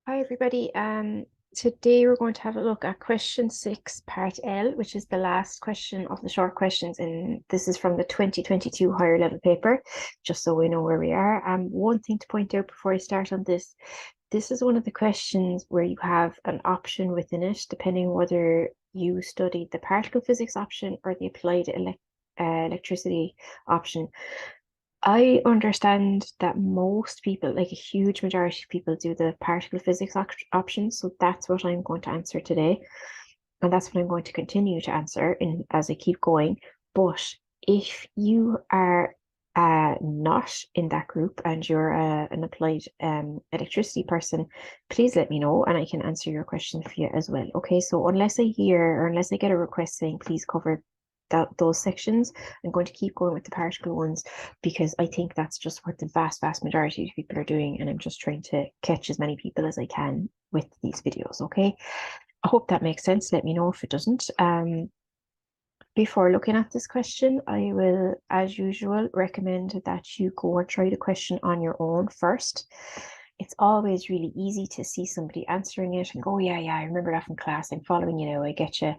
Hi everybody. Today we're going to have a look at question 6, part L, which is the last question of the short questions, and this is from the 2022 higher level paper, just so we know where we are. One thing to point out before I start on this is one of the questions where you have an option within it, depending whether you studied the particle physics option or the applied electricity option. I understand that most people, like a huge majority of people, do the particle physics option. So that's what I'm going to answer today. And that's what I'm going to continue to answer as I keep going. But if you are not in that group and you're an applied electricity person, please let me know and I can answer your question for you as well. Okay, so unless I hear or unless I get a request saying please cover those sections, I'm going to keep going with the particle ones because I think that's just what the vast majority of people are doing, and I'm just trying to catch as many people as I can with these videos. Okay, I hope that makes sense. Let me know if it doesn't. Before looking at this question, I will, as usual, recommend that you go and try the question on your own first. It's always really easy to see somebody answering it and go, oh, yeah, I remember that from class. I'm following you now. I get you.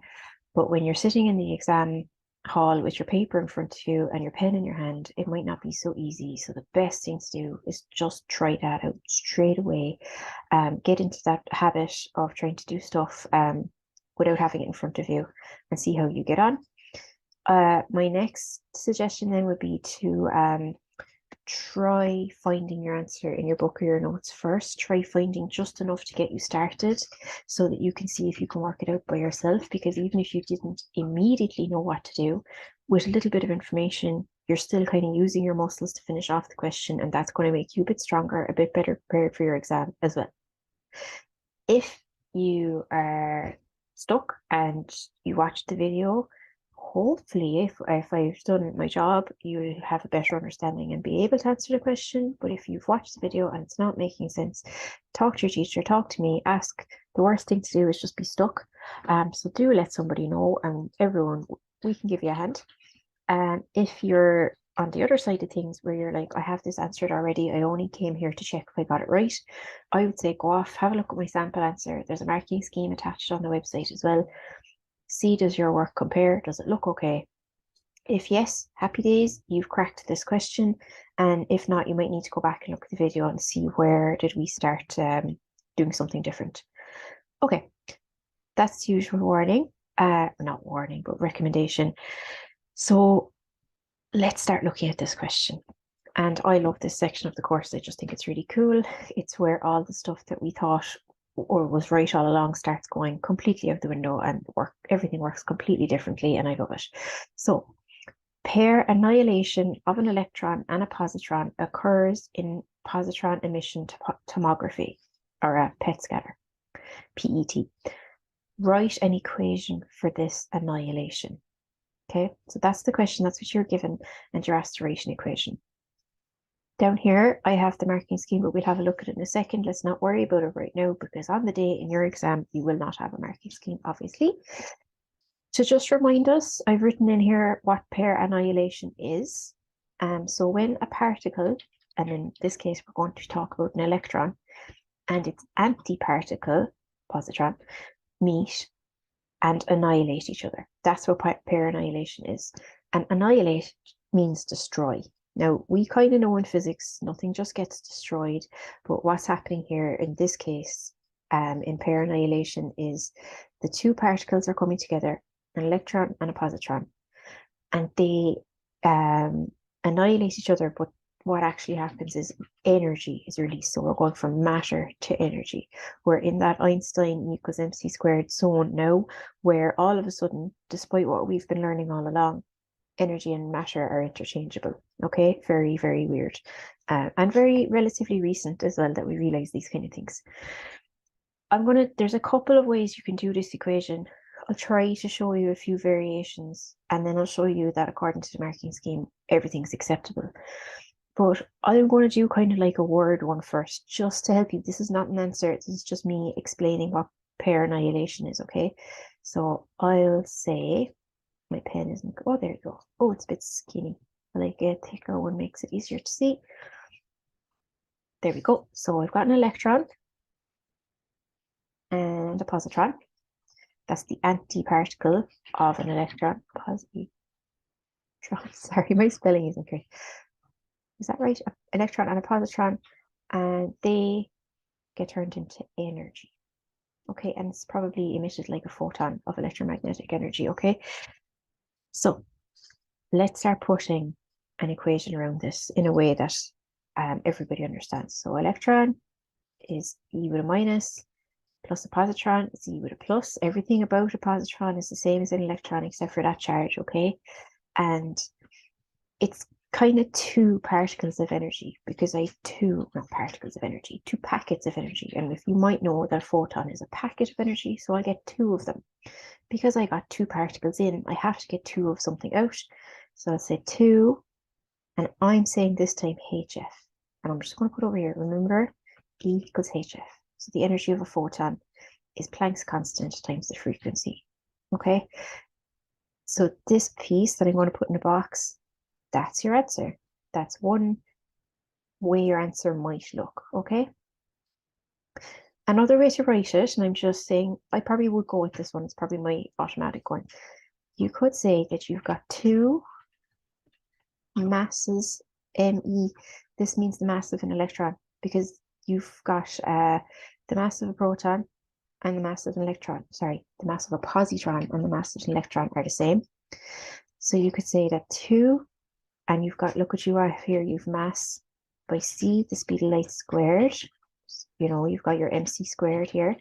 But when you're sitting in the exam hall with your paper in front of you and your pen in your hand, it might not be so easy. So the best thing to do is just try that out straight away. Get into that habit of trying to do stuff without having it in front of you and see how you get on. My next suggestion then would be to try finding your answer in your book or your notes first. Try finding just enough to get you started so that you can see if you can work it out by yourself. Because even if you didn't immediately know what to do, with a little bit of information, you're still kind of using your muscles to finish off the question, and that's going to make you a bit stronger, a bit better prepared for your exam as well. If you are stuck and you watch the video, hopefully if I've done my job, you'll have a better understanding and be able to answer the question. But if you've watched the video and it's not making sense, talk to your teacher, talk to me, ask. The worst thing to do is just be stuck. So do let somebody know, and everyone, we can give you a hand. And if you're on the other side of things where you're like, I have this answered already, I only came here to check if I got it right, I would say go off, have a look at my sample answer. There's a marking scheme attached on the website as well. See, does your work compare? Does it look okay? If yes, happy days, you've cracked this question. And if not, you might need to go back and look at the video and see where did we start doing something different. Okay, that's the usual warning. Not warning, but recommendation. So let's start looking at this question. And I love this section of the course. I just think it's really cool. It's where all the stuff that we thought or was right all along starts going completely out the window, and everything works completely differently, and I love it. So pair annihilation of an electron and a positron occurs in positron emission tomography, or a PET scanner, PET. Write an equation for this annihilation. Okay, so that's the question. That's what you're given, and you're asked to write an equation. Down here, I have the marking scheme, but we'll have a look at it in a second. Let's not worry about it right now, because on the day in your exam, you will not have a marking scheme, obviously. To just remind us, I've written in here what pair annihilation is. So when a particle, and in this case, we're going to talk about an electron, and its antiparticle, positron, meet and annihilate each other. That's what pair annihilation is. And annihilate means destroy. Now, we kind of know in physics, nothing just gets destroyed, but what's happening here in this case, in pair annihilation, is the two particles are coming together, an electron and a positron, and they annihilate each other, but what actually happens is energy is released. So we're going from matter to energy. We're in that Einstein equals mc squared zone now, where all of a sudden, despite what we've been learning all along, energy and matter are interchangeable. Okay, very weird, and very relatively recent as well that we realize these kind of things. There's a couple of ways you can do this equation. I'll try to show you a few variations, and then I'll show you that according to the marking scheme, everything's acceptable. But I'm going to do kind of like a word one first, just to help you. This is not an answer. This is just me explaining what pair annihilation is, okay? So I'll say, my pen isn't, oh, there you go. Oh, it's a bit skinny. I like a thicker one, makes it easier to see. There we go. So I've got an electron, and a positron. That's the antiparticle of an electron. Positron. Sorry, my spelling isn't great. Is that right? An electron and a positron, and they get turned into energy. Okay, and it's probably emitted like a photon of electromagnetic energy. Okay, so let's start putting an equation around this in a way that everybody understands. So electron is E with a minus, plus a positron is E with a plus. Everything about a positron is the same as an electron except for that charge, okay? And it's kind of two particles of energy because I have two, not particles of energy, two packets of energy. And if you might know that a photon is a packet of energy, so I get two of them. Because I got two particles in, I have to get two of something out. So I'll say two, and I'm saying this time HF. And I'm just going to put over here, remember, E equals HF. So the energy of a photon is Planck's constant times the frequency. Okay? So this piece that I'm going to put in the box, that's your answer. That's one way your answer might look, okay? Another way to write it, and I'm just saying, I probably would go with this one, it's probably my automatic one. You could say that you've got two masses, ME. This means the mass of an electron, because you've got the mass of a proton and the mass of an electron, sorry, the mass of a positron and the mass of an electron are the same. So you could say that two, and you've got, look what you have here, you've mass by c, the speed of light squared. You know, you've got your mc squared here,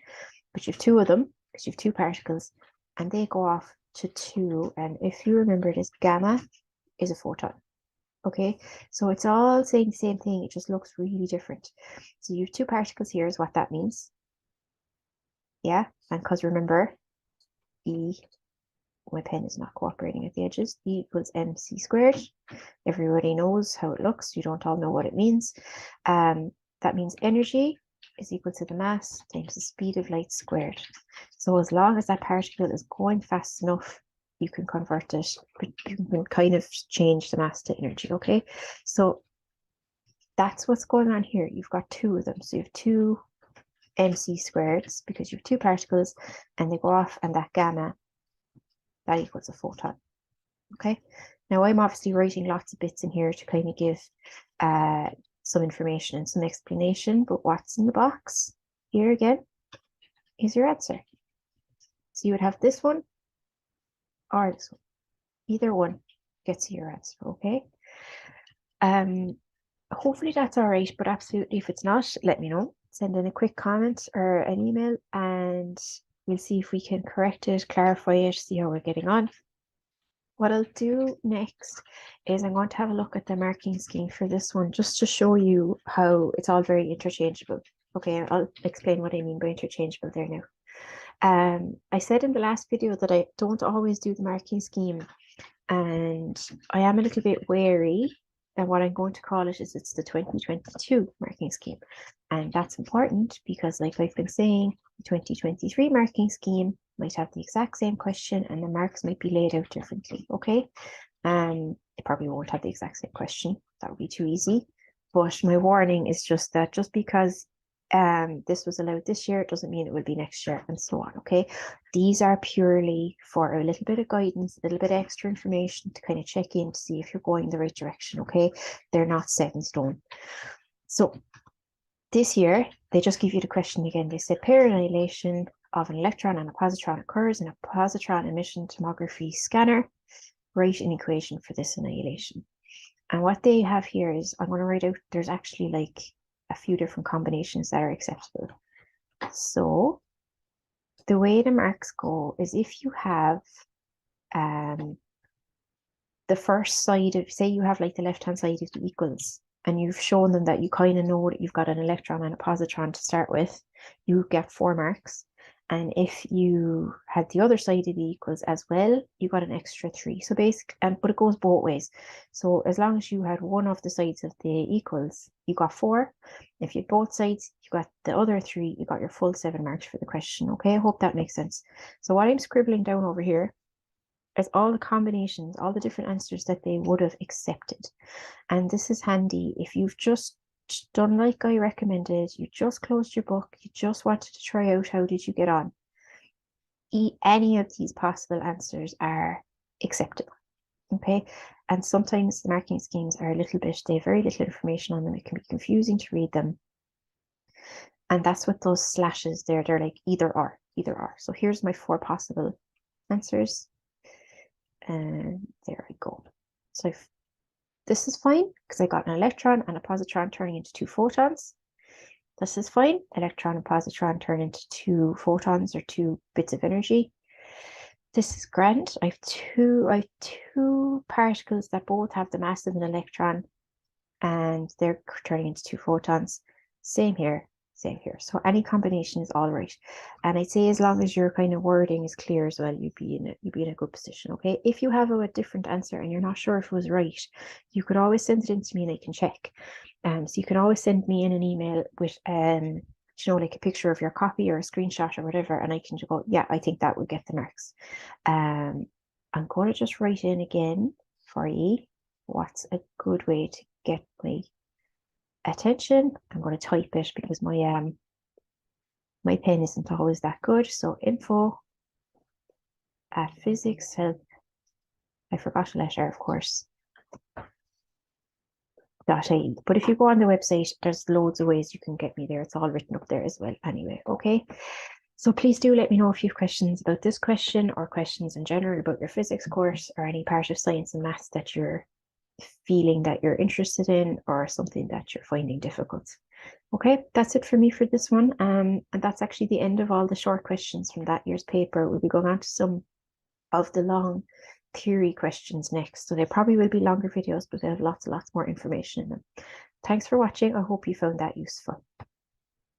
but you have two of them, because you have two particles, and they go off to two, and if you remember this, gamma is a photon. Okay, so it's all saying the same thing, it just looks really different. So you have two particles here is what that means. Yeah, and because remember, E, my pen is not cooperating at the edges, E equals mc squared. Everybody knows how it looks, you don't all know what it means. That means energy is equal to the mass times the speed of light squared. So as long as that particle is going fast enough, you can convert it, but you can kind of change the mass to energy, okay? So that's what's going on here. You've got two of them. So you have two mc squareds because you have two particles and they go off, and that gamma, that equals a photon, okay? Now I'm obviously writing lots of bits in here to kind of give some information and some explanation, but what's in the box here again is your answer. So you would have this one or this one. Either one gets your answer, okay? Hopefully that's all right, but absolutely if it's not, let me know. Send in a quick comment or an email and we'll see if we can correct it, clarify it, see how we're getting on. What I'll do next is I'm going to have a look at the marking scheme for this one, just to show you how it's all very interchangeable. Okay, I'll explain what I mean by interchangeable there now. I said in the last video that I don't always do the marking scheme, and I am a little bit wary. And what I'm going to call it is it's the 2022 marking scheme. And that's important because, like I've been saying, the 2023 marking scheme might have the exact same question and the marks might be laid out differently, okay? It probably won't have the exact same question. That would be too easy. But my warning is just that just because this was allowed this year, it doesn't mean it will be next year, and so on, okay? These are purely for a little bit of guidance, a little bit of extra information to kind of check in to see if you're going the right direction, okay? They're not set in stone. So this year, they just give you the question again. They said pair annihilation of an electron and a positron occurs in a positron emission tomography scanner. Write an equation for this annihilation. And what they have here is, I'm going to write out, there's actually like a few different combinations that are acceptable. So the way the marks go is if you have the first side of, say you have like the left-hand side of the equals, and you've shown them that you kind of know that you've got an electron and a positron to start with, you get 4 marks. And if you had the other side of the equals as well, you got an extra 3. So but it goes both ways. So as long as you had one of the sides of the equals, you got 4. If you had both sides, you got the other 3, you got your full 7 marks for the question. Okay, I hope that makes sense. So what I'm scribbling down over here is all the combinations, all the different answers that they would have accepted. And this is handy if you've just done like I recommended, you just closed your book, you just wanted to try out how did you get on, any of these possible answers are acceptable. Okay, and sometimes the marking schemes are a little bit, they have very little information on them. It can be confusing to read them. And that's what those slashes there, they're like either or, either or. So here's my 4 possible answers. And there I go. So this is fine because I got an electron and a positron turning into 2 photons. This is fine. Electron and positron turn into 2 photons or 2 bits of energy. This is grand. I have two particles that both have the mass of an electron and they're turning into 2 photons. Same here, same here. So any combination is all right. And I'd say as long as your kind of wording is clear as well, you'd be in a good position. Okay. If you have a different answer and you're not sure if it was right, you could always send it in to me and I can check. So you can always send me in an email with like a picture of your copy or a screenshot or whatever, and I can just go, yeah, I think that would get the marks. I'm going to just write in again for you what's a good way to get my attention. I'm going to type it because my pen isn't always that good. So info@physicshelp. I forgot a letter, of course. .ie. But if you go on the website, there's loads of ways you can get me there. It's all written up there as well anyway. Okay. So please do let me know if you have questions about this question or questions in general about your physics course or any part of science and maths that you're feeling that you're interested in or something that you're finding difficult. Okay, that's it for me for this one. And that's actually the end of all the short questions from that year's paper. We'll be going on to some of the long theory questions next. So they probably will be longer videos, but they have lots and lots more information in them. Thanks for watching. I hope you found that useful.